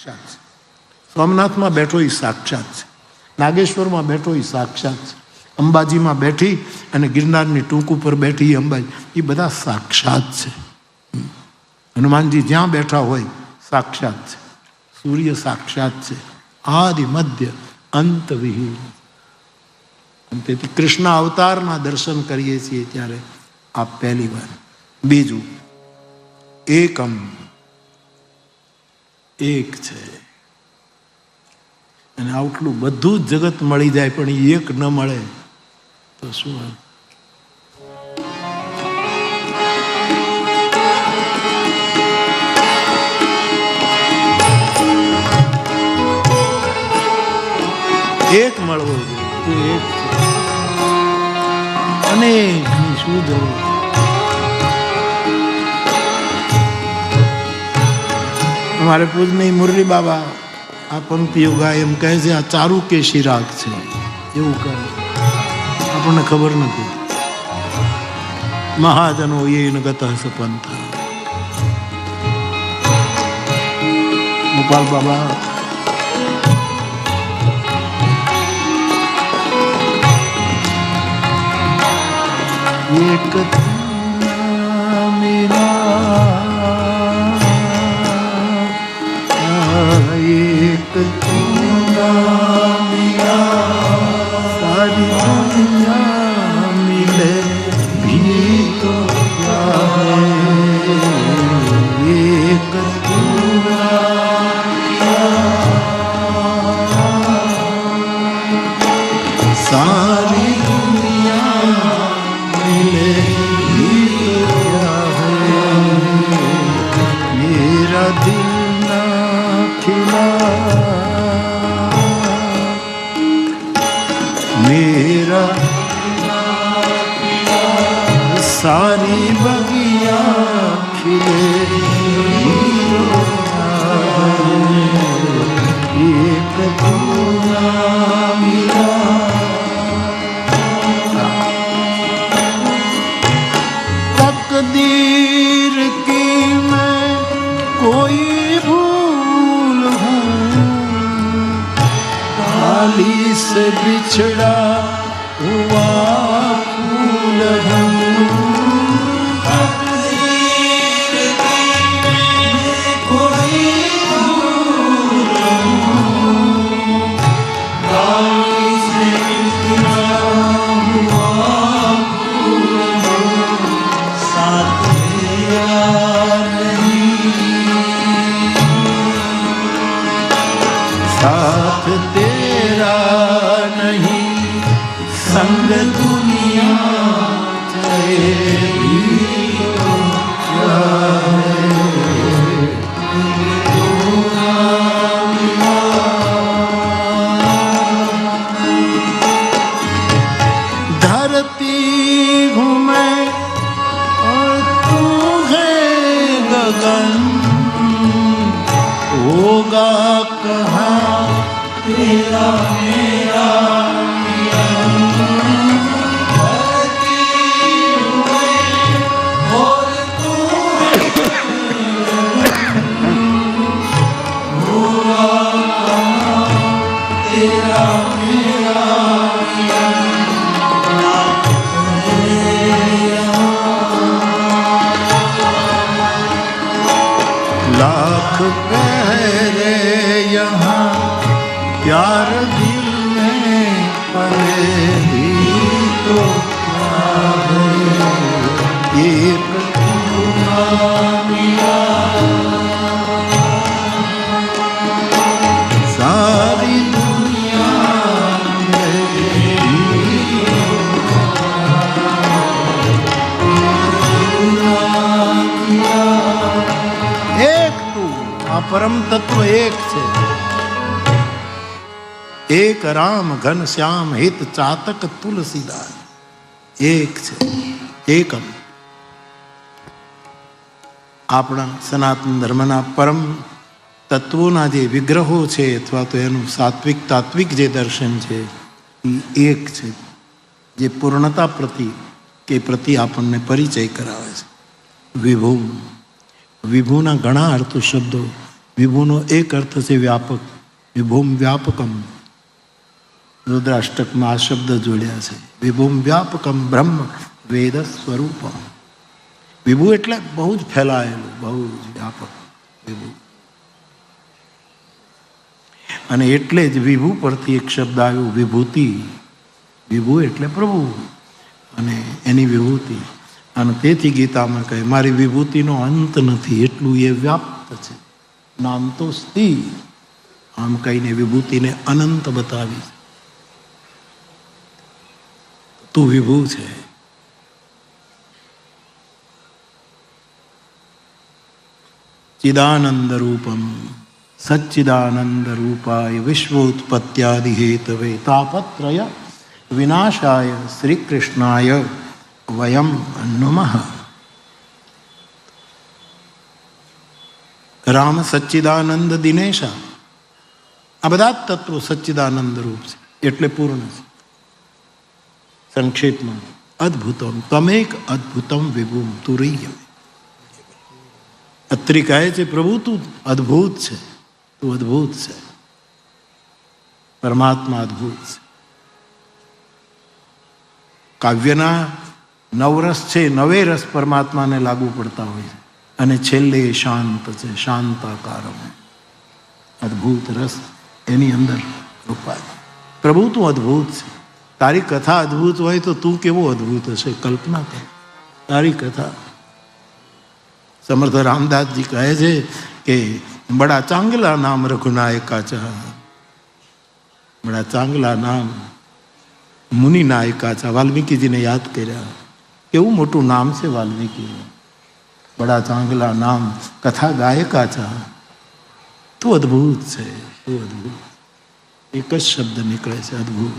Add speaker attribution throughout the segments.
Speaker 1: સાક્ષાત છે. સોમનાથમાં બેઠો એ સાક્ષાત છે, નાગેશ્વરમાં બેઠો એ સાક્ષાત છે, અંબાજીમાં બેઠી અને ગિરનારની ટૂંક ઉપર બેઠી અંબાજી, એ બધા સાક્ષાત છે. હનુમાનજી જ્યાં બેઠા હોય સાક્ષાત છે. સૂર્ય સાક્ષાત છે, આદિ મધ્ય અંત વિહીન. તેથી કૃષ્ણ અવતારના દર્શન કરીએ છીએ ત્યારે આ પહેલી વાર. બીજું, એકમ, એક છે. અને આટલું બધું જ જગત મળી જાય પણ એક ન મળે તો શું? એક મળવો જોઈએ, એક છે. અનેકની શું જરૂર? અમારે પૂજનીય મુરલી બાબા આ પંક્તિઓ ગાય એમ કહે છે, આ ચારુ કેશી રાગ છે એવું કહે. આપણને ખબર નથી. મહાજનો યેન ગતઃ સપંથ. ગોપાલ બાબા એક एक सारी दुनिया मिले भी तो क्या है, एक सारी दुनिया मिले भी तो क्या है, मेरा दिल मेरा सारी बगिया खिले एक तकदीर की मैं कोई भूल हूँ, डाली से बिछड़ा हुआ फूल हूँ. तकदीर की मैं कोई भूल हूँ, डाली से बिछड़ा हुआ फूल हूँ, साथ तेरा साथ तेरा नहीं, संग दुनिया तेरी तो क्या है, धरती हूँ मैं और तू है गगन, होगा कहाँ तेरा मेरा धरती हुए और तू होगा कहाँ तेरा मेरा लाख पहरे यहाँ प्यार दिल में पड़े भी तो क्या है, एक मिला सारी दुनिया एक तू आ परम तत्व एक છે. एक राम घन श्याम हित चातक तुलसीदास. एक છે, એકમ. આપણા સનાતન ધર્મના પરમ તત્વોના જે વિગ્રહો છે અથવા તો એનું સાત્વિક તાત્વિક જે દર્શન છે એ એક છે, જે પૂર્ણતા પ્રતિ કે પ્રતિ આપણને પરિચય કરાવે છે. વિભુ, વિભુના ઘણા અર્થ શબ્દો વિભુનો એક અર્થ છે વ્યાપક. વિભુમ વ્યાપકમ. રુદ્રાષ્ટકમાં આ શબ્દ જોડ્યા છે. વિભુમ વ્યાપકમ બ્રહ્મ વેદ સ્વરૂપમ. વિભુ એટલે બહુ જ ફેલાયેલું, બહુ જ વ્યાપક વિભુ. અને એટલે જ વિભુ પરથી એક શબ્દ આવ્યો વિભૂતિ. વિભુ એટલે પ્રભુ અને એની વિભૂતિ. અને તેથી ગીતામાં કહે મારી વિભૂતિનો અંત નથી, એટલું એ વ્યાપ્ત છે. નામ તો સ્થિર. આમ કહીને વિભૂતિને અનંત બતાવી. તું વિભુ છે. ચિદાનંદ રૂપમ સચ્ચિદાનંદ રૂપાય વિશ્વોત્પત્યાદિ હેતવે તાપત્રય વિનાશાય શ્રી કૃષ્ણાય વયમ નમઃ. રામ સચ્ચિદાનંદ દિનેશા. આ બધા જ તત્વો સચ્ચિદાનંદ રૂપ છે, એટલે પૂર્ણ છે. સંક્ષેપમાં અદ્ભુતમ તમેક અદ્ભુતમ વિભુમ તુરીયમ. અત્રી કહે છે પ્રભુ તું અદ્ભુત છે, તું અદ્ભુત છે. પરમાત્મા અદ્ભુત છે. કાવ્યના નવરસ છે, નવે રસ પરમાત્માને લાગુ પડતા હોય છે. અને છેલ્લે શાંત છે, શાંતાકારમ. અદ્ભુત રસ એની અંદર રૂપાય. પ્રભુ તું અદ્ભુત છે. તારી કથા અદ્ભુત હોય તો તું કેવો અદ્ભુત હશે, કલ્પના કર તારી કથા. સમર્થ રામદાસજી કહે છે કે બડા ચાંગલા નામ રઘુનાયકા ચા. બડા ચાંગલા નામ મુનિ નાયકા ચા. વાલ્મીકીજીને યાદ કર્યા. કેવું મોટું નામ છે વાલ્મીકી. બડા ચાંગલા નામ કથા ગાયકા ચા. તું અદ્ભુત છે, તું અદ્ભુત. એક જ શબ્દ નીકળે છે, અદ્ભુત.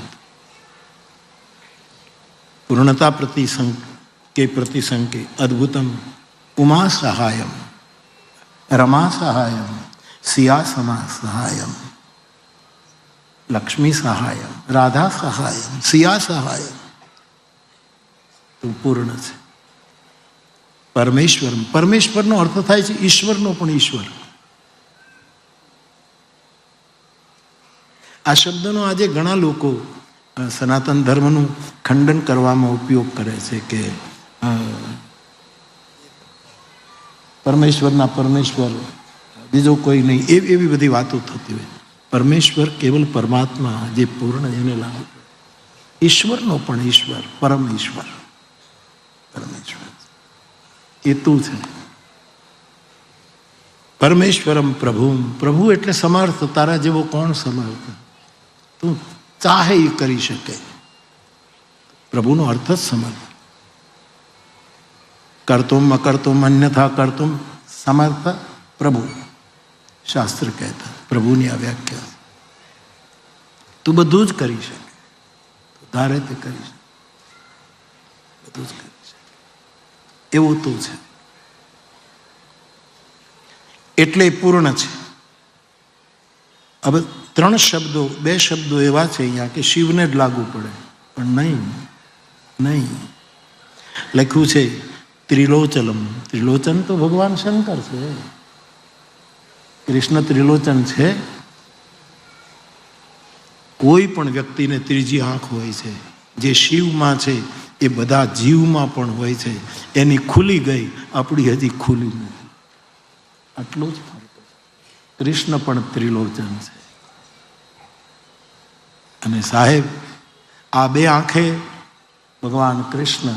Speaker 1: પૂર્ણતા પ્રતિસંકે અદ્ભુતમ ઉમા સહાયમ રમા સહાયમ સિયા સમા સહાયમ લક્ષ્મી સહાયમ રાધા સહાયમ સિયા સહાયમ. તું પૂર્ણ છે. પરમેશ્વર. પરમેશ્વરનો અર્થ થાય છે ઈશ્વરનો પણ ઈશ્વર. આ શબ્દનો આજે ઘણા લોકો સનાતન ધર્મનું ખંડન કરવામાં ઉપયોગ કરે છે કે પરમેશ્વરના પરમેશ્વર, બીજો કોઈ નહીં, એવી બધી વાતો થતી હોય. પરમેશ્વર કેવલ પરમાત્મા જે પૂર્ણ એને લાગુ. ઈશ્વરનો પણ ઈશ્વર, પરમ ઈશ્વર પરમેશ્વર એ તું છે. પરમેશ્વરમ પ્રભુમ. પ્રભુ એટલે સમર્થ. તારા જેવો કોણ સમર્થ? તું ચાહે એ કરી શકે. પ્રભુનો અર્થ જ સમર્થ. કરતુમ અકર્તુમ અન્યથા કરતુમ સમર્થ પ્રભુ. શાસ્ત્ર કહેતા પ્રભુની આ વ્યાખ્યા. તું બધું જ કરી શકે. ધારે તે કરી શકે, બધું જ કરી શકે. એવું તું છે. એટલે પૂર્ણ છે. હવે ત્રણ શબ્દો, બે શબ્દો એવા છે અહીંયા કે શિવને જ લાગુ પડે, પણ નહીં. લખ્યું છે ત્રિલોચનમ. ત્રિલોચન તો ભગવાન શંકર છે. કૃષ્ણ ત્રિલોચન છે. કોઈ પણ વ્યક્તિને ત્રીજી આંખ હોય છે. જે શિવમાં છે એ બધા જીવમાં પણ હોય છે. એની ખુલી ગઈ, આપણી હજી ખુલી નથી. આટલું જ ફરક છે. કૃષ્ણ પણ ત્રિલોચન છે. અને સાહેબ આ બે આંખે ભગવાન કૃષ્ણ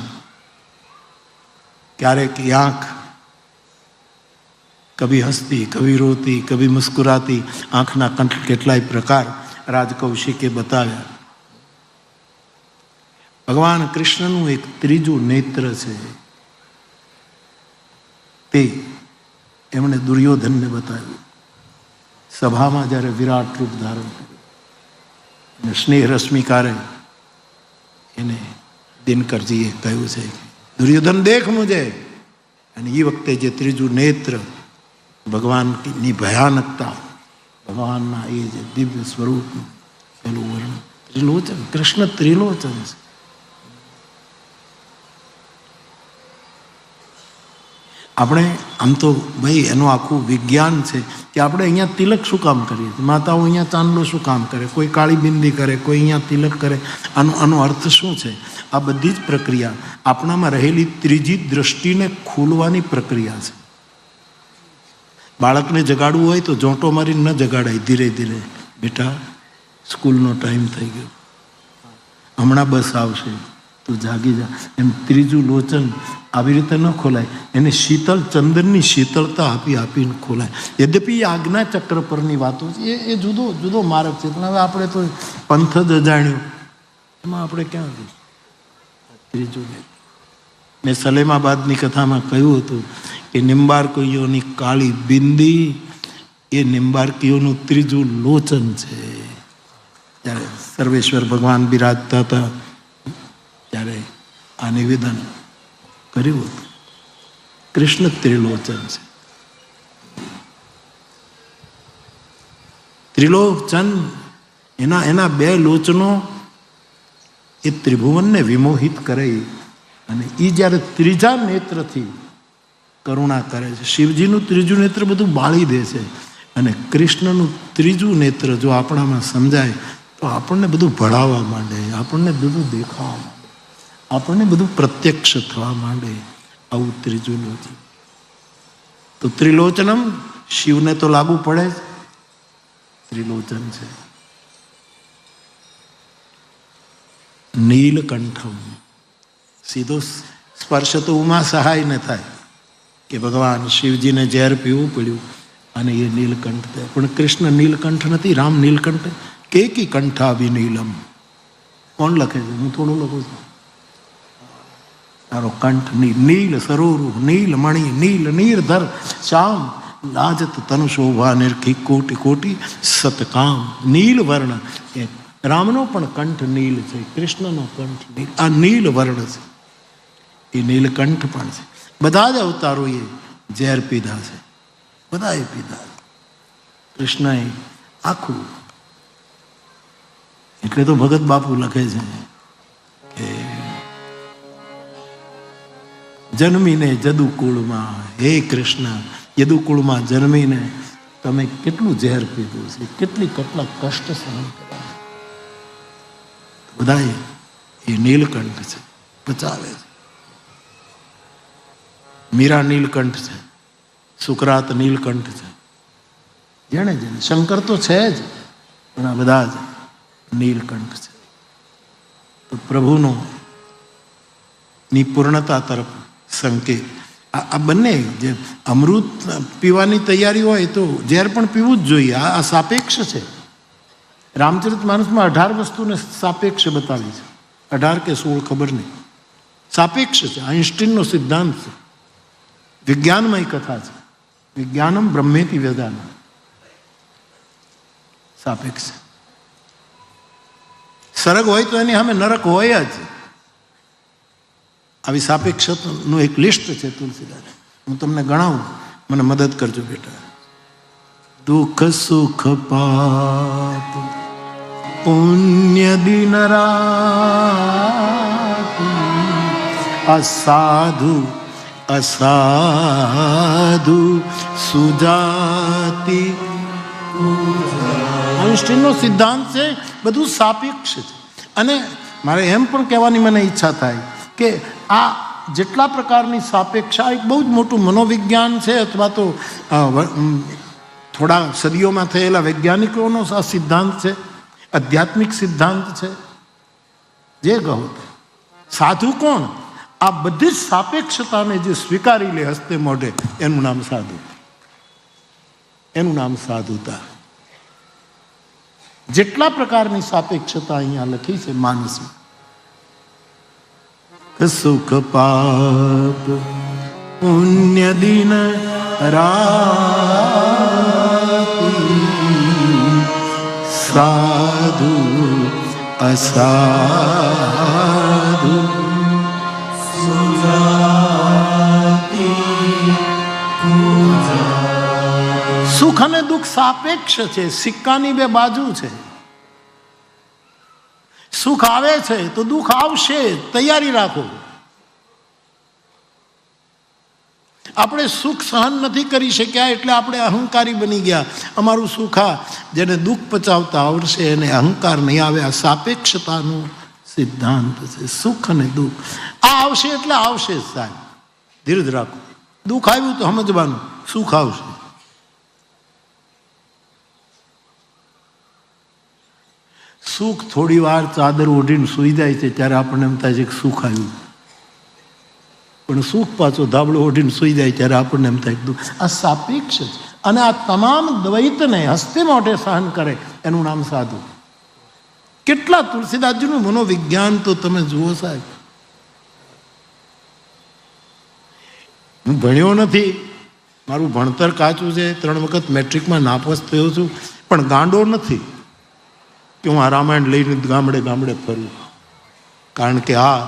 Speaker 1: ક્યારેક આંખ કભી હસતી, કભી રોતી, કભી મુસ્કુરાતી. આંખના કેટલાય પ્રકાર રાજકૌશિકે બતાવ્યા. ભગવાન કૃષ્ણનું એક ત્રીજું નેત્ર છે. તે એમણે દુર્યોધનને બતાવ્યું. સભામાં જ્યારે વિરાટ રૂપ ધારણ કર્યું, સ્નેહ રશ્મિકારે એને દિનકરજીએ કહ્યું છે દુર્યોધન દેખ મુજે. અને એ વખતે જે ત્રીજું નેત્ર, ભગવાનની ભયાનકતા, ભગવાનના એ જે દિવ્ય સ્વરૂપ પેલું વર્ણન. ત્રિલોચન, કૃષ્ણ ત્રિલોચન છે. આપણે આમ તો ભાઈ એનું આખું વિજ્ઞાન છે કે આપણે અહીંયા તિલક શું કામ કરીએ છીએ, માતાઓ અહીંયા ચાંદલો શું કામ કરે, કોઈ કાળી બિંદી કરે, કોઈ અહીંયા તિલક કરે, આનો અર્થ શું છે? આ બધી જ પ્રક્રિયા આપણામાં રહેલી ત્રીજી દ્રષ્ટિને ખોલવાની પ્રક્રિયા છે. બાળકને જગાડવું હોય તો જોંટો મારીને ન જગાડાય, ધીરે ધીરે, બેટા સ્કૂલનો ટાઈમ થઈ ગયો, હમણાં બસ આવશે, તું જાગી જા. એમ ત્રીજું લોચન આવી રીતે ન ખોલાય, એને શીતળ ચંદનની શીતળતા આપીને ખોલાય. યદ્યપિ આજ્ઞા ચક્ર પરની વાતો છે, એ જુદો જુદો માર્ગ છે, પણ હવે આપણે તો પંથ જ અજાણ્યો, એમાં આપણે ક્યાં જઈએ? ત્રીજું મેં સલેમાબાદની કથામાં કહ્યું હતું કે નિંબાર્કીઓની કાળી બિંદી એ નિંબાર્કીઓનું ત્રીજું લોચન છે. જ્યારે સર્વેશ્વર ભગવાન બિરાજતા હતા ત્યારે આ નિવેદન કર્યું હતું. કૃષ્ણ ત્રિલોચન છે. ત્રિલોચન એના બે લોચનો એ ત્રિભુવનને વિમોહિત કરે, અને એ જ્યારે ત્રીજા નેત્રથી કરુણા કરે છે. શિવજીનું ત્રીજું નેત્ર બધું બાળી દે છે, અને કૃષ્ણનું ત્રીજું નેત્ર જો આપણામાં સમજાય તો આપણને બધું ભળાવવા માંડે, આપણને બધું દેખાવા માંડે, આપણને બધું પ્રત્યક્ષ થવા માંડે. આવું ત્રીજું લોચન. તો ત્રિલોચનમ શિવને તો લાગુ પડે જ, ત્રિલોચન છે. નીલકંઠમ, સીધો સ્પર્શ તો ઉમા સહાય ન થાય કે ભગવાન શિવજીને ઝેર પીવું પડ્યું અને એ નીલકંઠ થયા. પણ કૃષ્ણ નીલકંઠ નથી, રામ નીલકંઠ. કેકી કંઠા વિનીલમ. કોણ લખે છે? હું થોડું લખું છું. તારો કંઠ નીલ, નીલ સરોરુ, નીલ મણિ, નીલ નીરધર શ્યામ, લાજત તનુ શોભા નિર્ખી કોટી કોટી સતકામ. નીલ વર્ણ. રામનો પણ કંઠ નીલ છે, કૃષ્ણનો કંઠ નીલ. આ નીલ વર્ણ છે, એ નીલકંઠ પણ છે. બધા જ અવતારોએ ઝેર પીધા છે, બધાએ પીધા. કૃષ્ણએ આખું. એટલે તો ભગત બાપુ લખે છે કે જન્મીને જદુકુળમાં, હે કૃષ્ણ, યદુકુળમાં જન્મીને તમે કેટલું ઝેર પીધું છે, કેટલા કષ્ટ સહન કર્યા. બધાએ એ નીલકંઠ છે, બચાવે છે. મીરા નીલકંઠ છે, સુકરાત નીલકંઠ છે, જેણે શંકર તો છે જ, પણ આ બધા જ નીલકંઠ છે. તો પ્રભુનો ની પૂર્ણતા તરફ સંકેત. આ બંને જે અમૃત પીવાની તૈયારી હોય તો ઝેર પણ પીવું જ જોઈએ. આ સાપેક્ષ છે. રામચરિતમાનસમાં 18 વસ્તુને સાપેક્ષ બતાવી છે, 18 કે 16 ખબર નહીં. સાપેક્ષ છે. આઈન્સ્ટીનનો સિદ્ધાંત છે. વિજ્ઞાનમય કથા છે. વિજ્ઞાનમ બ્રહ્મેતિ વેદાન. સાપેક્ષ. સ્વર્ગ હોય તો એની સામે નરક હોય જ. આવી સાપેક્ષનું એક લિસ્ટ છે તુલસીદાસ. હું તમને ગણાવું, મને મદદ કરજો બેટા. દુઃખ સુખ પાપ પુણ્ય દિન રાતિ, અસાધુ અસાધુ સુજાતિ. આઈન્સ્ટીનનો સિદ્ધાંત છે, બધું સાપેક્ષ છે. અને મારે એમ પણ કહેવાની મને ઈચ્છા થાય કે આ જેટલા પ્રકારની સાપેક્ષા એક બહુ જ મોટું મનોવિજ્ઞાન છે, અથવા તો થોડા સદીઓમાં થયેલા વૈજ્ઞાનિકોનો આ સિદ્ધાંત છે, આધ્યાત્મિક સિદ્ધાંત છે. જે કહો સાધુ કોણ? આ બધી જ સાપેક્ષતાને જે સ્વીકારી લે હસ્તે મોઢે, એનું નામ સાધુ, એનું નામ સાધુતા. જેટલા પ્રકારની સાપેક્ષતા અહીંયા લખી છે માનસમાં. સુખ પાપ પુણ્ય દિન રાતિ, સાધુ અસાધુ સુજાતિ. સુખ અને દુઃખ સાપેક્ષ છે, સિક્કાની બે બાજુ છે. સુખ આવે છે તો દુઃખ આવશે, તૈયારી રાખો. આપણે સુખ સહન નથી કરી શક્યા એટલે આપણે અહંકારી બની ગયા. અમારું સુખ આ, જેને દુઃખ પચાવતા આવડશે એને અહંકાર નહીં આવે. આ સાપેક્ષતાનો સિદ્ધાંત છે. સુખ અને દુઃખ આ આવશે એટલે આવશે જ સાહેબ, ધીરજ રાખો. દુઃખ આવ્યું તો સમજવાનું સુખ આવશે. સુખ થોડી વાર ચાદર ઓઢીને સૂઈ જાય છે ત્યારે આપણને એમ થાય છે કે સુખ આવ્યું, પણ સુખ પાછો ધાબળો ઓઢીને સૂઈ જાય ત્યારે આપણને એમ થાય દુઃખ. આ સાપેક્ષ છે. અને આ તમામ દ્વૈતને હસ્તે મોઢે સહન કરે એનું નામ સાધુ. કેટલા તુલસીદાસજીનું મનોવિજ્ઞાન તો તમે જુઓ સાહેબ. હું ભણ્યો નથી, મારું ભણતર કાચું છે, 3 વખત મેટ્રિકમાં નાપાસ થયો છું, પણ ગાંડો નથી કે હું આ રામાયણ લઈને ગામડે ગામડે ફરું. કારણ કે આ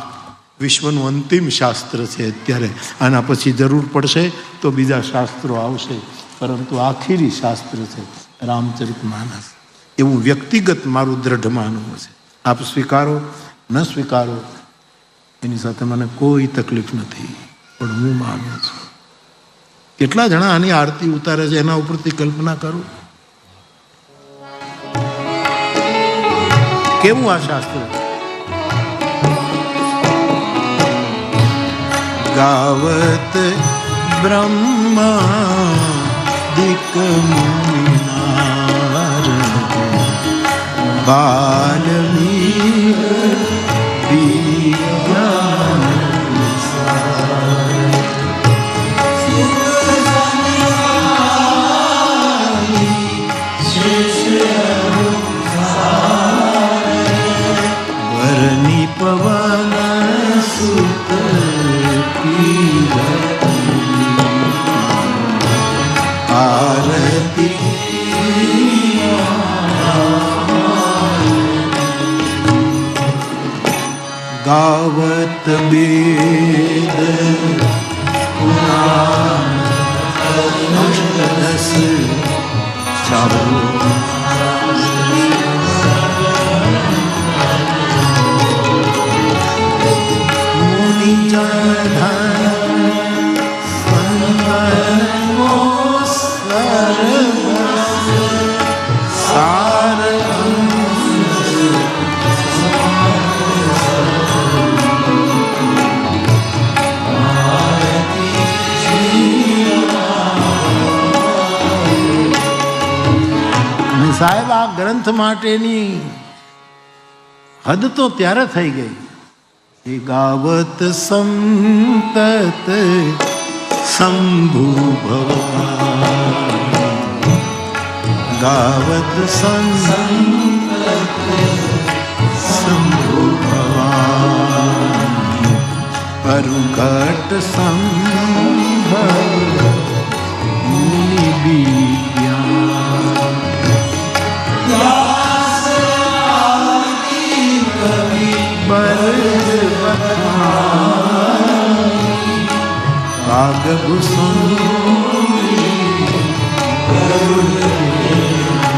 Speaker 1: વિશ્વનું અંતિમ શાસ્ત્ર છે અત્યારે. આના પછી જરૂર પડશે તો બીજા શાસ્ત્રો આવશે, પરંતુ આખરી શાસ્ત્ર છે રામચરિતમાનસ. એવું વ્યક્તિગત મારું દ્રઢ માનવું છે. આપ સ્વીકારો ન સ્વીકારો એની સાથે મને કોઈ તકલીફ નથી, પણ હું માનું છું. કેટલા જણા આની આરતી ઉતારે છે એના ઉપરથી કલ્પના કરું કેવું આ શાસ્ત્ર. ગાવત બ્રહ્માદિક મુનિનારદ બાલ્મીક વિદ્યાન વરની પવન સુત આરતી ગાવત વેદ પુરાણ અષ્ટદશ ચાલો મુનિ જન સાહેબ. આ ગ્રંથ માટેની હદ તો ત્યારે થઈ ગઈ. એ ગાવત સંતત શંભુ ભગવાન, ગાવત સંતત શંભુ ભગવાન, પરુઘટ સંભવ મુનિ વિદ્યા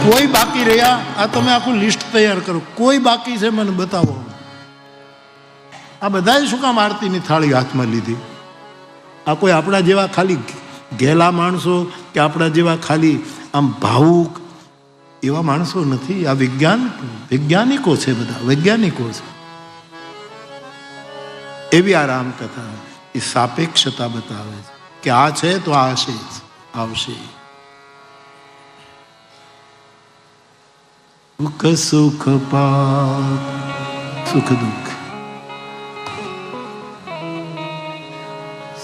Speaker 1: કોઈ બાકી રહ્યા? આ તમે આખું લિસ્ટ તૈયાર કરો. કોઈ બાકી છે મને બતાવો. આ બધાએ શું કામ આરતીની થાળી હાથમાં લીધી? આ કોઈ આપણા જેવા ખાલી ઘેલા માણસો કે આપણા જેવા ખાલી આમ ભાવુક એવા માણસો નથી. આ વૈજ્ઞાનિકો છે, બધા વૈજ્ઞાનિકો છે. એવી આ રામકથા એ સાપેક્ષતા બતાવે છે કે આ છે તો આ હશે જ, આવશે. દુઃખ સુખ પાપ સુખ દુઃખ,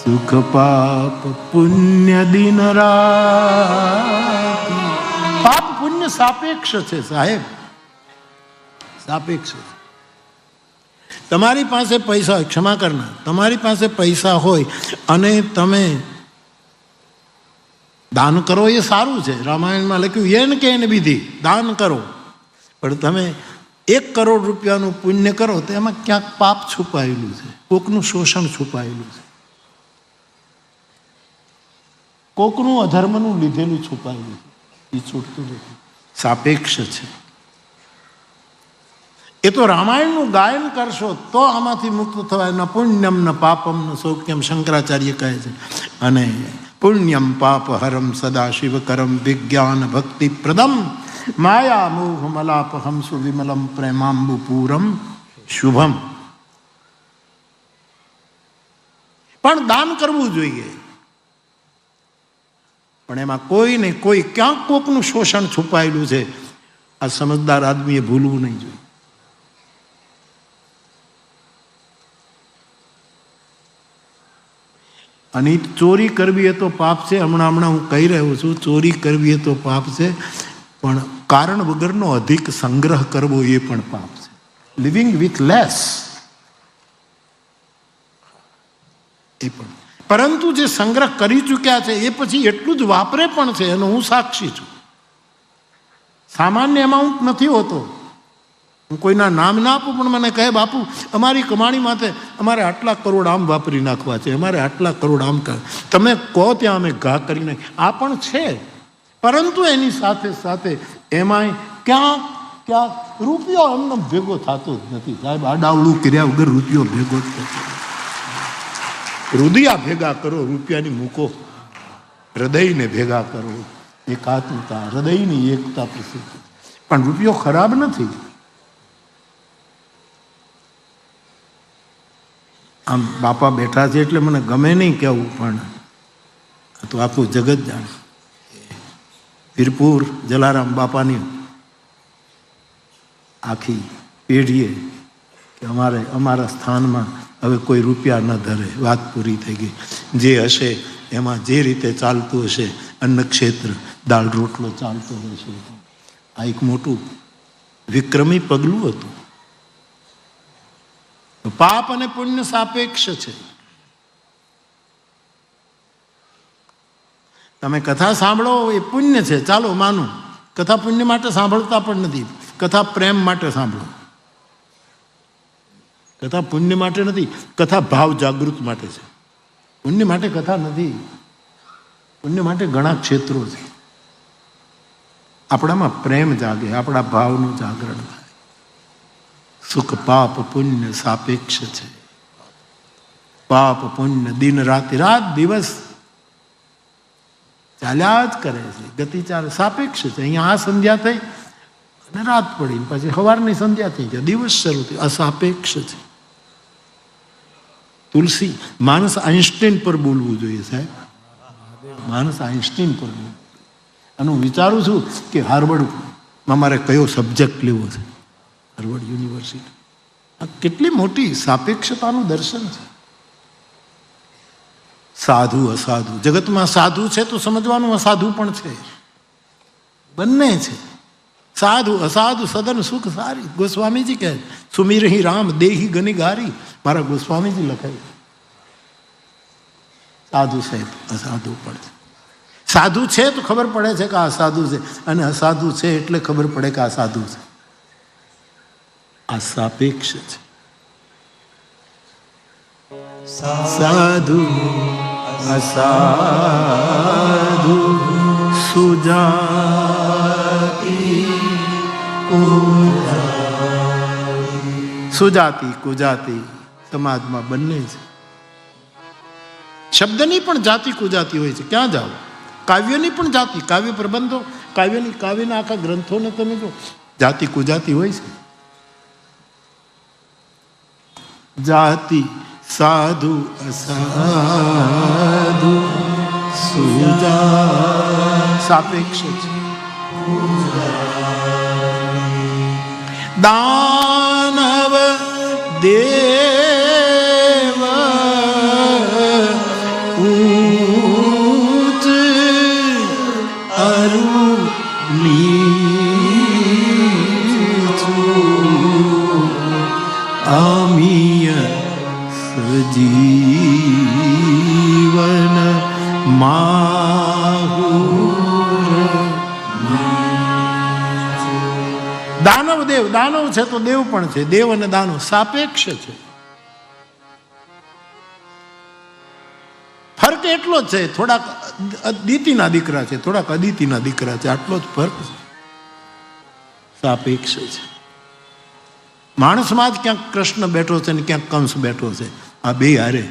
Speaker 1: સુખ પાપ પુણ્ય દિન રાત. પાપ પુણ્ય સાપેક્ષ છે સાહેબ, સાપેક્ષ. તમારી પાસે પૈસા હોય, ક્ષમા કરના, તમારી પાસે પૈસા હોય અને તમે દાન કરો એ સારું છે. રામાયણમાં લખ્યું એને કે એને વિધિ દાન કરો. પણ તમે 1 કરોડ રૂપિયાનું પુણ્ય કરો તો એમાં ક્યાંક પાપ છુપાયેલું છે, કોકનું શોષણ છુપાયેલું છે, કોકનું અધર્મનું લીધેલું છુપાયેલું છે. એ છૂટતું નથી. સાપેક્ષ છે. એ તો રામાયણનું ગાયન કરશો તો આમાંથી મુક્ત થવાય. ન પુણ્યમ ન પાપમ ન સૌખ્યમ, શંકરાચાર્ય કહે છે. અને પુણ્યમ પાપ હરમ સદા શિવકરમ વિજ્ઞાન ભક્તિ પ્રદમ માયા મોહ મલાપહમ સુવિમલમ પ્રેમાંબુ પૂરમ શુભમ. પણ દાન કરવું જોઈએ, પણ એમાં કોઈ ને કોઈ ક્યાંક કોકનું શોષણ છુપાયેલું છે. આ સમજદાર આદમીએ ભૂલવું નહીં જોઈએ. અને ચોરી કરવી એ તો પાપ છે. હમણાં હું કહી રહ્યો છું, ચોરી કરવી એ તો પાપ છે, પણ કારણ વગરનો અધિક સંગ્રહ કરવો એ પણ પાપ છે. લિવિંગ વિથ લેસ એ પણ. પરંતુ જે સંગ્રહ કરી ચૂક્યા છે એ પછી એટલું જ વાપરે પણ છે, એનો હું સાક્ષી છું. સામાન્ય અમાઉન્ટ નથી હોતો. હું કોઈના નામ ના આપું, પણ મને કહે બાપુ અમારી કમાણી માટે અમારે આટલા કરોડ આમ વાપરી નાખવા છે, અમારે આટલા કરોડ આમ કર. તમે કહો ત્યાં અમે ઘા કરી નાખી. આ પણ છે, પરંતુ એની સાથે સાથે એમાંય ક્યાંક ક્યાંક રૂપિયો એમને ભેગો થતો જ નથી. સાહેબ આડાવડું કર્યા વગર રૂપિયો ભેગો જ થતો. હૃદયા ભેગા કરો, રૂપિયાની મૂકો. હૃદયને ભેગા કરો, એકાત્મતા, હૃદયની એકતા પ્રસિદ્ધ. પણ રૂપિયો ખરાબ નથી. આમ બાપા બેઠા છે એટલે મને ગમે નહીં કહેવું, પણ તો આખું જગત જાણે. વીરપુર જલારામ બાપાની આખી પેઢીએ કે અમારા સ્થાનમાં હવે કોઈ રૂપિયા ન ધરે, વાત પૂરી થઈ ગઈ. જે હશે એમાં જે રીતે ચાલતું હશે, અન્ન ક્ષેત્ર દાળ રોટલો ચાલતો હશે. આ એક મોટું વિક્રમી પગલું હતું. પાપ અને પુણ્ય સાપેક્ષ છે. તમે કથા સાંભળો એ પુણ્ય છે, ચાલો માનું. કથા પુણ્ય માટે સાંભળતા પણ નથી. કથા પ્રેમ માટે સાંભળો. કથા પુણ્ય માટે નથી, કથા ભાવ જાગૃત માટે છે. પુણ્ય માટે કથા નથી. પુણ્ય માટે ઘણા ક્ષેત્રો છે. આપણામાં પ્રેમ જાગે, આપણા ભાવનું જાગરણ થાય. સુખ પાપ પુણ્ય સાપેક્ષ છે. પાપ પુણ્ય દિન રાત દિવસ ચાલ્યા જ કરે છે. ગતિ ચાલે, સાપેક્ષ છે. અહીંયા આ સંધ્યા થઈ અને રાત પડી, પછી સવારની સંધ્યા થઈ ગયા, દિવસ શરૂ થયો. અસાપેક્ષ છે. તુલસી માણસ આઈન્સ્ટાઈન પર બોલવું જોઈએ સાહેબ. માણસ આઈન્સ્ટાઈન પર બોલવું. અને હું વિચારું છું કે હાર્વર્ડમાં મારે કયો સબ્જેક્ટ લેવો છે. હાર્વર્ડ યુનિવર્સિટી આ કેટલી મોટી સાપેક્ષતાનું દર્શન છે. સાધુ અસાધુ, જગતમાં સાધુ છે તો સમજવાનું અસાધુ પણ છે. બંને છે. સાધુ અસાધુ સદન સુખ સારી. ગોસ્વામીજી કહે સુમિરહી રામ દેહી ગની ગારી. મારા ગોસ્વામીજી લખાય. સાધુ છે અસાધુ પણ છે. સાધુ છે તો ખબર પડે છે કે આ સાધુ છે, અને અસાધુ છે એટલે ખબર પડે કે આ સાધુ છે. આ સાપેક્ષ છે. સાધુ અસાધુ સુજાતિ કુજાતિ સમાજમાં બંને છે. શબ્દની પણ જાતિ કુજાતિ હોય છે. ક્યાં જાઓ? કાવ્યની પણ જાતિ, કાવ્ય પ્રબંધો, કાવ્યના આખા ગ્રંથોને તમે જો, જાતિ કુજાતિ હોય છે. જાતિ સાધુ અસાધુ સુજા સાપેક્ષ છે. દાનવ દેવ ઊંચ અરુ નીચું અમીય સજીવન માહુર. દાનવ દેવ, દાનવ છે તો દેવ પણ છે. દેવ અને દાનવ સાપેક્ષ છે. ફરક એટલો જ છે, થોડાક દિતિના દીકરા છે, થોડાક અદિતિના દીકરા છે, આટલો જ ફરક છે. સાપેક્ષ છે. માણસમાં જ ક્યાંક કૃષ્ણ બેઠો છે ને ક્યાંક કંસ બેઠો છે. આ બે હારે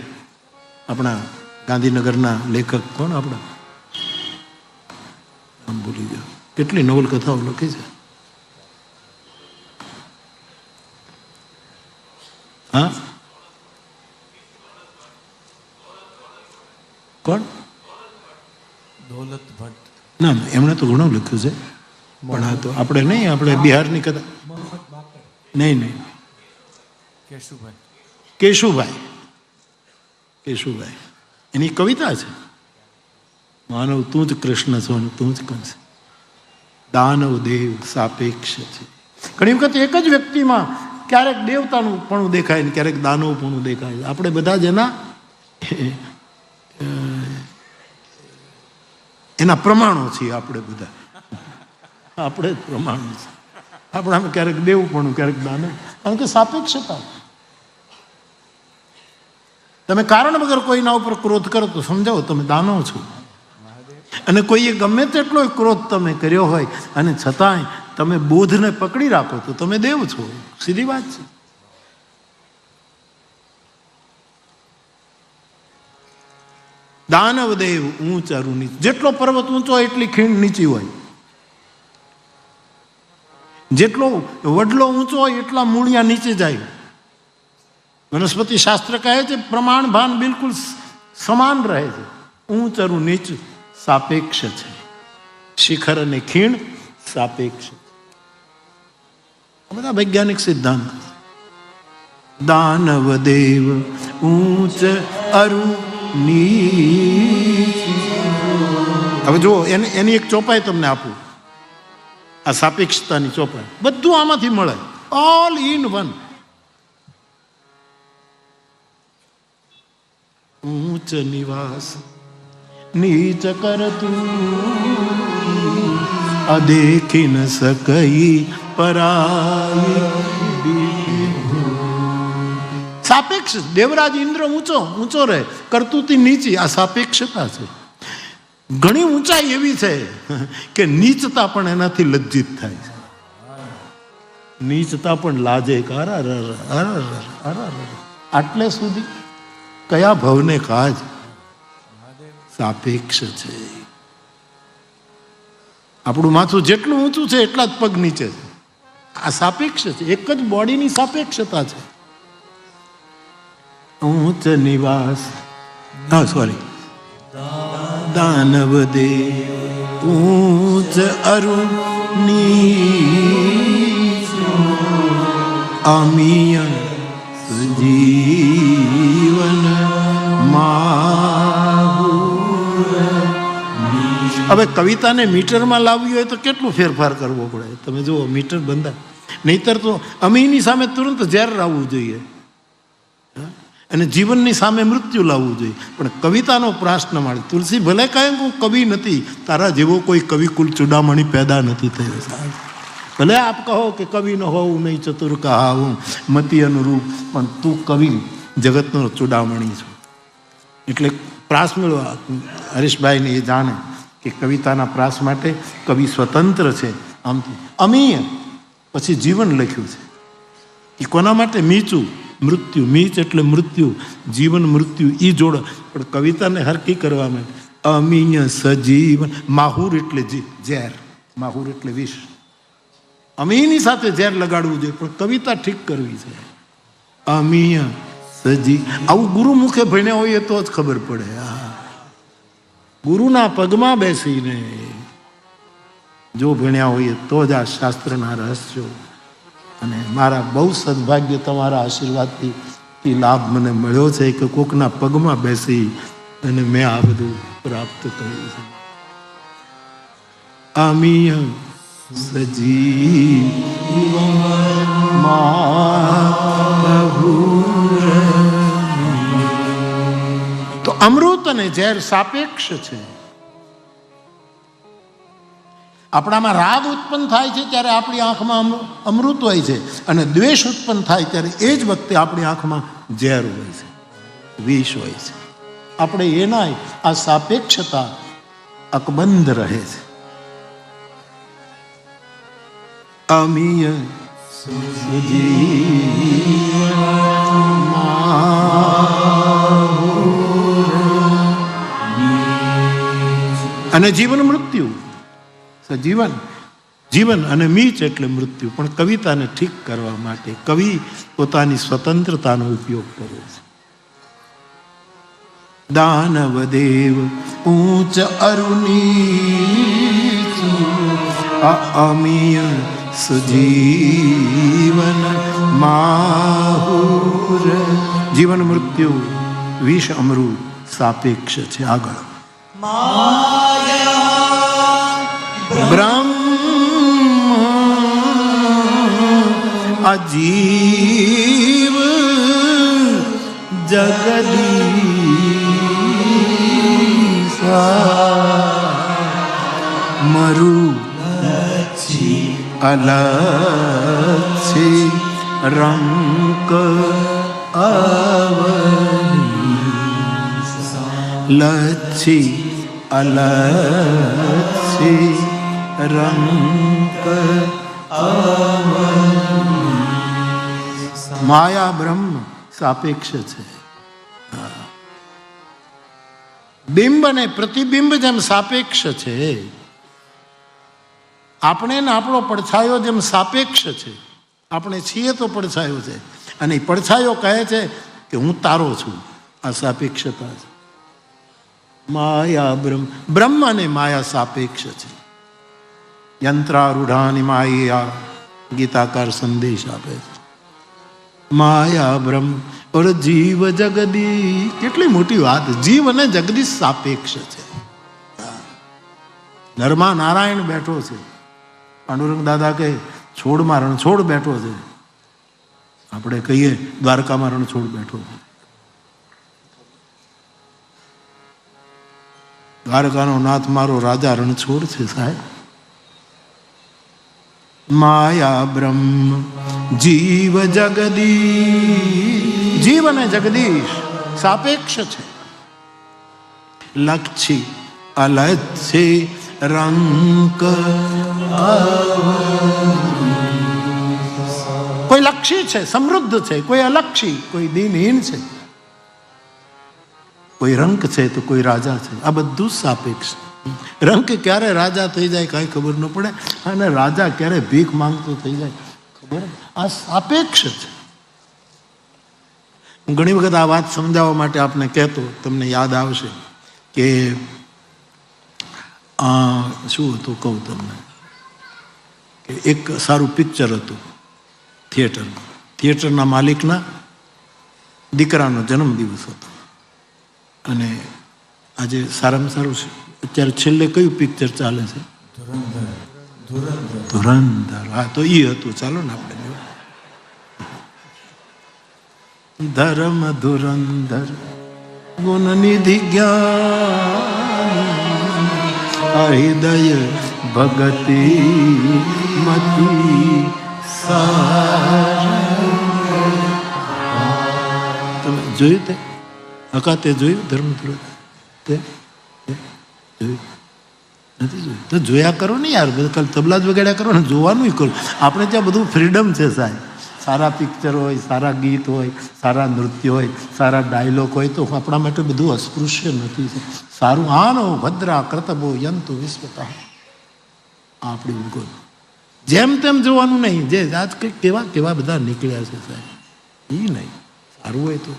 Speaker 1: આપણા ગાંધીનગરના લેખક કોણ આપણા આમ ભૂલી ગયો, કેટલી નવલકથાઓ લખી છે. હા, કોણ?
Speaker 2: દોલત ભટ્ટ.
Speaker 1: ના, એમણે તો ઘણું લખ્યું છે, પણ આ તો આપણે નહીં, આપણે બિહારની કથા નહીં. કેશુભાઈ એની કવિતા છે, માનવ તું જ કૃષ્ણ છો ને તું જ કંસ. દાનવ દેવ સાપેક્ષ છે. ઘણી વખત એક જ વ્યક્તિમાં ક્યારેક દેવતાનું પણ દેખાય ને ક્યારેક દાનવ પણ દેખાય. આપણે બધા જ એના પ્રમાણો છીએ. આપણે બધા આપણે જ પ્રમાણો છીએ. આપણામાં ક્યારેક દેવું પણ ક્યારેક દાનવ, કારણ કે સાપેક્ષતા. તમે કારણ વગર કોઈના ઉપર ક્રોધ કરો તો સમજાવો તમે દાનવ છો, અને કોઈએ ગમે તેટલો ક્રોધ તમે કર્યો હોય અને છતાંય તમે બોધને પકડી રાખો તો તમે દેવ છો. સીધી વાત છે. દાનવ દેવ ઊંચારું નીચ. જેટલો પર્વત ઊંચો હોય એટલી ખીણ નીચી હોય, જેટલો વડલો ઊંચો હોય એટલા મૂળિયા નીચે જાય. વનસ્પતિ શાસ્ત્ર કહે છે પ્રમાણ ભાન બિલકુલ સમાન રહે છે. ઊંચરું નીચ સાપેક્ષ છે. શિખર અને ખીણ સાપેક્ષ છે. આ બધા વૈજ્ઞાનિક સિદ્ધાંત. દાનવ દેવ ઊંચ અરુ નીચ. હવે જો એની એક ચોપાઈ તમને આપું, આ સાપેક્ષતાની ચોપાઈ. બધું આમાંથી મળે, ઓલ ઇન વન. ઊંચ નિવાસ નીચ કરતું અદેખી ન શકઈ પરાઈ. સાપેક્ષ. દેવરાજ ઇન્દ્ર ઊંચો રહે, કરતુંથી નીચી. આ સાપેક્ષતા છે. ઘણી ઊંચાઈ એવી છે કે નીચતા પણ એનાથી લજ્જિત થાય છે. નીચતા પણ લાજે. આટલે સુધી કયા ભવને કાજ. સાપેક્ષ છે. આપણું માથું જેટલું ઊંચું છે એટલા જ પગ નીચે છે. આ સાપેક્ષ છે. એક જ બોડીની સાપેક્ષતા છે. ઊંચ નિવાસ, દાનવ દેવ ઊંચ અરુણ નીચ અમીય જીવન માં. હવે કવિતાને મીટરમાં લાવવી હોય તો કેટલું ફેરફાર કરવો પડે. તમે જુઓ, મીટર બંધા, નહીતર તો અમીની સામે તુરંત ઝેર લાવવું જોઈએ અને જીવનની સામે મૃત્યુ લાવવું જોઈએ. પણ કવિતાનો પ્રશ્ન મળે. તુલસી ભલે કહે હું કવિ નથી, તારા જેવો કોઈ કવિ કુલ ચૂડામણી પેદા નથી થયો. ભલે આપ કહો કે કવિ ન હોવું નહીં, ચતુર કહાવું મતિ અનુરૂપ, પણ તું કવિ જગતનો ચૂડામણી છો. એટલે પ્રાસ મેળવા હરીશભાઈને એ જાણે કે કવિતાના પ્રાસ માટે કવિ સ્વતંત્ર છે. આમથી અમીય પછી જીવન લખ્યું છે. એ કોના માટે? મીચું, મૃત્યુ. મીચ એટલે મૃત્યુ, જીવન મૃત્યુ એ જોડ. પણ કવિતાને હરકી કરવા માટે અમીય સજીવન. માહુર એટલે ઝેર, માહુર એટલે વિષ. અમીની સાથે ઝેર લગાડવું જોઈએ, પણ કવિતા ઠીક કરવી છે. અમીય સજી. આવું ગુરુ મુખે ભણ્યા હોઈએ તો જ ખબર પડે. ગુરુના પગમાં બેસીને જો ભણ્યા હોઈએ તો જ આ શાસ્ત્રના રહસ્યો. અને મારા બહુ સદભાગ્ય તમારા આશીર્વાદથી લાભ મને મળ્યો છે કે કોકના પગમાં બેસી અને મેં આ બધું પ્રાપ્ત કર્યું છે. અમીય તો અમૃત અને ઝેર સાપેક્ષ છે. આપણામાં રાગ ઉત્પન્ન થાય છે ત્યારે આપણી આંખમાં અમૃત હોય છે, અને દ્વેષ ઉત્પન્ન થાય ત્યારે એ જ વખતે આપણી આંખમાં ઝેર હોય છે, વિષ હોય છે. આપણે એના આ સાપેક્ષતા અકબંધ રહે છે. અમીય અને જીવન મૃત્યુ. સજીવન જીવન અને મીચ એટલે મૃત્યુ. પણ કવિતાને ઠીક કરવા માટે કવિ પોતાની સ્વતંત્રતાનો ઉપયોગ કરે છે. દાનવ દેવ ઊંચ અરુની અમીય સુજીવન માહુર. જીવન મૃત્યુ વિષ અમૃત સાપેક્ષ છે. આગળ બ્રહ્મ અજીવ જગદીશ મરુ અલક્ષી રંક અવની લક્ષી અલક્ષી રંક માયા બ્રહ્મ સાપેક્ષ છે. બિંબ અને પ્રતિબિંબ જેમ સાપેક્ષ છે, આપણે ને આપણો પડછાયો જેમ સાપેક્ષ છે. આપણે છીએ તો પડછાયો છે, અને પડછાયો કહે છે કે હું તારો છું. આ સાપેક્ષતા છે. માયા બ્રહ્મ, બ્રહ્મ અને માયા સાપેક્ષ છે. યંત્રારૂઢાની માયા ગીતાકાર સંદેશ આપે છે. માયા બ્રહ્મ ઓર જીવ જગદી. કેટલી મોટી વાત. જીવ અને જગદીશ સાપેક્ષ છે. નરમાં નારાયણ બેઠો છે. પાંડુરંગ દાદા કહે છોડમાં રણછોડ બેઠો છે. આપણે કહીએ દ્વારકામાં રણછોડ બેઠો છે. દ્વારકાનો નાથ મારો રાજા રણછોડ છે સાહેબ. માયા બ્રહ્મ જીવ જગદીશ. જીવ અને જગદીશ સાપેક્ષ છે. લક્ષી અલક્ષી રંક. કોઈ લક્ષી છે, સમૃદ્ધ છે, કોઈ અલક્ષી, કોઈ દિનહીન છે, કોઈ રંક છે તો કોઈ રાજા છે. આ બધું સાપેક્ષ. રંક ક્યારે રાજા થઈ જાય કાંઈ ખબર ન પડે, અને રાજા ક્યારે ભીખ માંગતો થઈ જાય ખબર. આ સાપેક્ષ છે. હું ઘણી વખત આ વાત સમજાવવા માટે આપને કહેતો, તમને યાદ આવશે કે શું હતું કહું તમને, કે એક સારું પિક્ચર હતું થિયેટરમાં. થિયેટરના માલિકના દીકરાનો જન્મદિવસ હતો, અને આજે સારામાં સારું છે અત્યારે છેલ્લે કયું પિક્ચર ચાલે છે? ધુરંધર. હા, તો એ હતું. ચાલો ને આપણે ધર્મ ધુરંધર ગુણ નિધિ જ્ઞાન હૃદય ભગતિ મતી તમે જોયું તે હકાતે જોયું ધર્મ ધુરંધર? તે નથી જોયું તો જોયા કરો ને યાર. બધા ખાલી તબલા જ વગાડ્યા કરો ને, જોવાનું કરો. આપણે ત્યાં બધું ફ્રીડમ છે સાહેબ. સારા પિક્ચર હોય, સારા ગીત હોય, સારા નૃત્ય હોય, સારા ડાયલોગ હોય, તો આપણા માટે બધું અસ્પૃશ્ય નથી. સારું આનો ભદ્રા કર્તબો યંતુ વિશ્વતા. આપણી ઉગો જેમ તેમ જોવાનું નહીં. જે આજ કંઈક કેવા કેવા બધા નીકળ્યા છે સાહેબ, એ નહીં. સારું હોય તો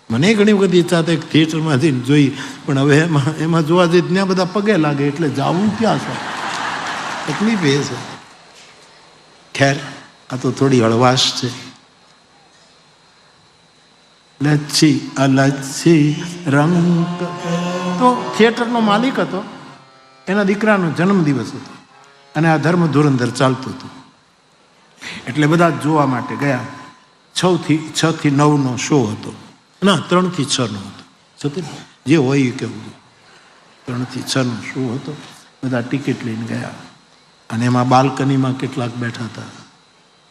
Speaker 1: મને ઘણી વખત ઈચ્છા થાય થિયેટરમાં જઈને જોઈ, પણ હવે એમાં જોવા જઈએ ત્યાં બધા પગે લાગે, એટલે જવું ક્યાં છે? તકલીફ એ છે. ખેર, આ તો થોડી હળવાશ છે. લચ્છી અલચ્છી રંગ. તો થિયેટરનો માલિક હતો, એના દીકરાનો જન્મદિવસ હતો, અને આ ધર્મ ધુરંધર ચાલતું હતું. એટલે બધા જોવા માટે ગયા. 6 થી 9નો શો હતો, ના 3 થી 6નો હતો. છતાં જે હોય એ કેવું, 3 થી 6નો શો હતો. બધા ટિકિટ લઈને ગયા, અને એમાં બાલ્કનીમાં કેટલાક બેઠા હતા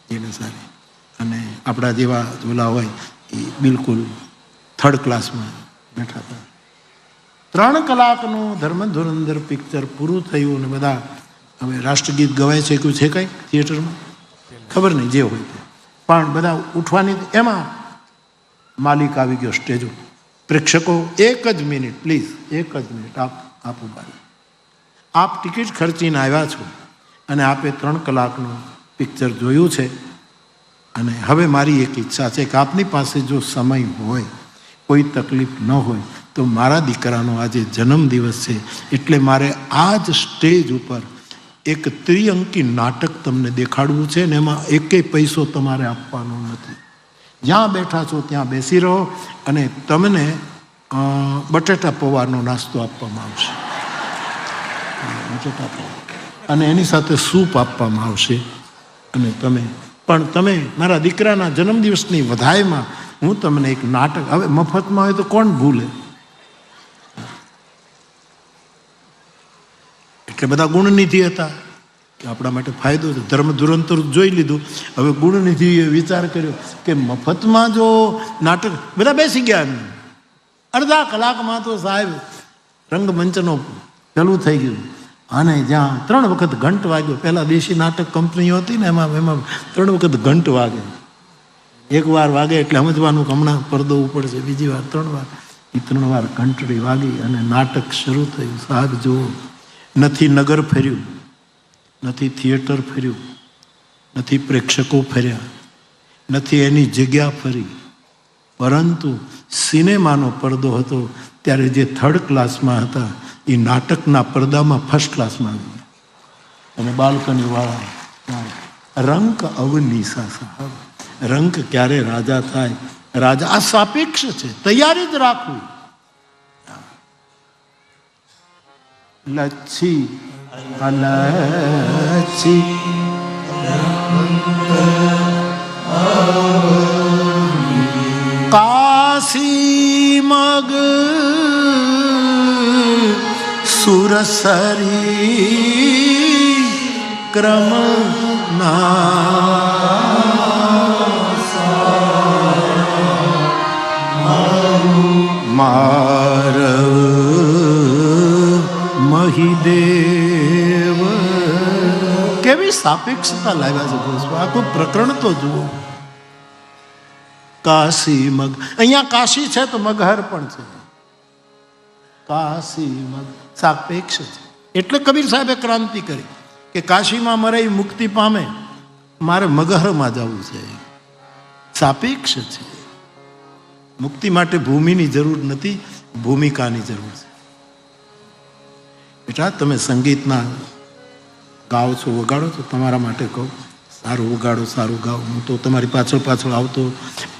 Speaker 1: એને સારી, અને આપણા જેવા ઝોલા હોય એ બિલકુલ 3rd ક્લાસમાં બેઠા હતા. 3 કલાકનું ધર્મ ધુરંધર પિક્ચર પૂરું થયું, અને બધા હવે રાષ્ટ્રગીત ગવાય છે. કોઈ છે કાંઈ થિયેટરમાં? ખબર નહીં જે હોય તે, પણ બધા ઉઠવાની એમાં માલિક આવી ગયો સ્ટેજ ઉપર. પ્રેક્ષકો એક જ મિનિટ પ્લીઝ, એક જ મિનિટ આપો બારી. આપ ટિકિટ ખર્ચીને આવ્યા છો અને આપે 3 કલાકનું પિક્ચર જોયું છે, અને હવે મારી એક ઈચ્છા છે કે આપની પાસે જો સમય હોય, કોઈ તકલીફ ન હોય, તો મારા દીકરાનો આજે જન્મદિવસ છે, એટલે મારે આ જ સ્ટેજ ઉપર એક ત્રિઅંકી નાટક તમને દેખાડવું છે ને એમાં એકેય પૈસો તમારે આપવાનો નથી. જ્યાં બેઠા છો ત્યાં બેસી રહો અને તમને બટેટા પૌવાનો નાસ્તો આપવામાં આવશે, બટેટા પૌવા, અને એની સાથે સૂપ આપવામાં આવશે. અને તમે મારા દીકરાના જન્મદિવસની વધાઈમાં હું તમને એક નાટક, હવે મફતમાં હોય તો કોણ ભૂલે, એટલે બધા ગુણનિધિ હતા કે આપણા માટે ફાયદો છે. ધર્મ ધુરંતર જોઈ લીધું, હવે ગુણનિધિએ વિચાર કર્યો કે મફતમાં જો નાટક, બધા બેસી ગયા. અડધા કલાકમાં તો સાહેબ રંગમંચનો ચાલુ થઈ ગયું, અને જ્યાં 3 વખત ઘંટ વાગ્યો. પહેલાં દેશી નાટક કંપનીઓ હતી ને એમાં 3 વખત ઘંટ વાગે. એક વાર વાગે એટલે સમજવાનું કે હમણાં પડદો ઉપડશે, બીજી વાર 3 વાર, એ 3 વાર ઘંટડી વાગી અને નાટક શરૂ થયું. સાહેબ જુઓ, નથી નગર ફર્યું, નથી થિયેટર ફર્યું, નથી પ્રેક્ષકો ફર્યા, નથી એની જગ્યા ફરી, પરંતુ સિનેમાનો પડદો હતો ત્યારે જે 3rd ક્લાસમાં હતા એ નાટકના પડદામાં 1st ક્લાસમાં આવી ગયા. અને બાલ્કનીવાળા રંક અવનીસા સાહેબ, રંક ક્યારે રાજા થાય, રાજા આ સાપેક્ષ છે, તૈયારી જ રાખવી. લચ્છી લચ્છી કાશી મગ સુરસરી ક્રમ મારવ મહિદેવ. કેવી સાપેક્ષતા લાવ્યા છે દોસ્તો, આખું પ્રકરણ તો જુઓ. કાશી મગ, અહીંયા કાશી છે તો મગહર પણ છે. કાશી મગ સાપેક્ષ છે. એટલે કબીર સાહેબે ક્રાંતિ કરી કે કાશીમાં મરાઈ મુક્તિ પામે, મારે મગહરમાં જવું છે. સાપેક્ષ છે. મુક્તિ માટે ભૂમિની જરૂર નથી, ભૂમિકાની જરૂર છે. બેટા તમે સંગીતના ગાઓ છો, વગાડો છો, તમારા માટે કહું, સારું વગાડો, સારું ગાઓ, હું તો તમારી પાછળ આવતો.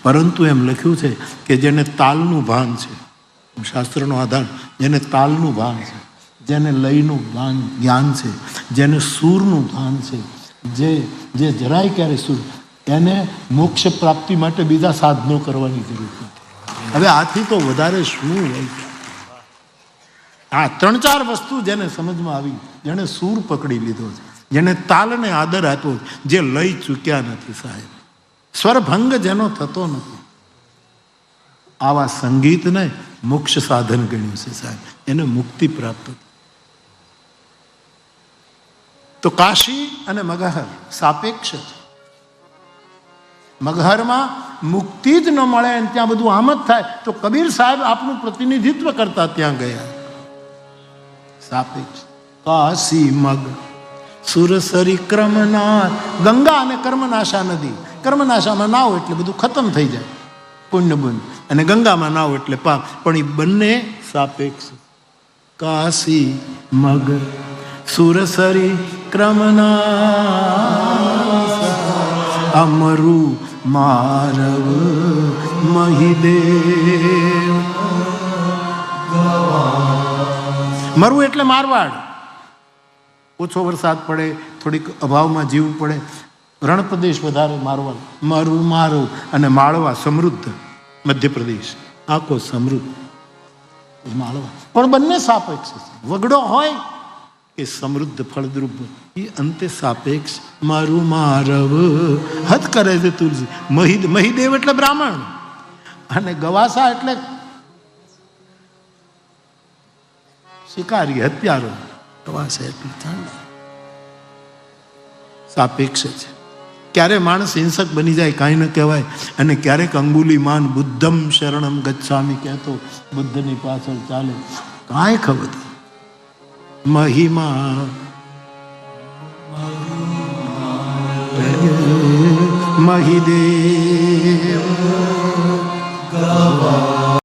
Speaker 1: પરંતુ એમ લખ્યું છે કે જેને તાલનું ભાન છે, શાસ્ત્રનો આધાર, જેને તાલનું ભાન છે, જેને લયનું જ્ઞાન છે, જેને સૂરનું ભાન છે, જે જરાય ક્યારે સૂર, એને મોક્ષ પ્રાપ્તિ માટે બીજા સાધનો કરવાની જરૂર નથી. હવે આથી તો વધારે શું હોય? આ 3-4 વસ્તુ જેને સમજમાં આવી, જેને સૂર પકડી લીધો છે, જેને તાલને આદર આપ્યો, જે લઈ ચૂક્યા નથી સાહેબ, સ્વરભંગ જેનો થતો નથી, આવા સંગીતને મોક્ષ સાધન ગણ્યું છે સાહેબ, એને મુક્તિ પ્રાપ્ત. તો કાશી અને મગહર સાપેક્ષ છે. મગહરમાં મુક્તિ જ ન મળે અને ત્યાં બધું આમ જ થાય, તો કબીર સાહેબ આપનું પ્રતિનિધિત્વ કરતા ત્યાં ગયા. સાપેક્ષ. કાશી મગ સુરસરી ક્રમના, ગંગા અને કર્મનાશા નદી. કર્મનાશામાં નાવ એટલે બધું ખતમ થઈ જાય, પુણ્ય બુન, અને ગંગામાં નાવ એટલે પાપ, પણ એ બંને સાપેક્ષ. કાશી મગ સુરસરી ક્રમના અમરુ મારવ મહિદેવ. મરવું એટલે મારવાડ. ઓછો વરસાદ પડે, થોડીક અભાવમાં જીવવું પડે, રણ પ્રદેશ વધારે મારવાડ. મારું અને માળવા સમૃદ્ધ, મધ્યપ્રદેશ આખો સમૃદ્ધ, માળવા. પણ બંને સાપેક્ષ છે. વગડો હોય કે સમૃદ્ધ ફળદ્રુપ, એ અંતે સાપેક્ષ. મારું મારવ હદ કરે છે તુલસી. મહિદેવ એટલે બ્રાહ્મણ, અને ગવાસા એટલે શિકારી, હત્યારો. ગવાસા એટલે સાપેક્ષ છે. ક્યારે માણસ હિંસક બની જાય કાંઈ ન કહેવાય, અને ક્યારેક અંગુલીમાન બુદ્ધમ શરણમ ગચ્છામિ કહેતો બુદ્ધની પાછળ ચાલે, કાંઈ ખબર મહિમા મહિદે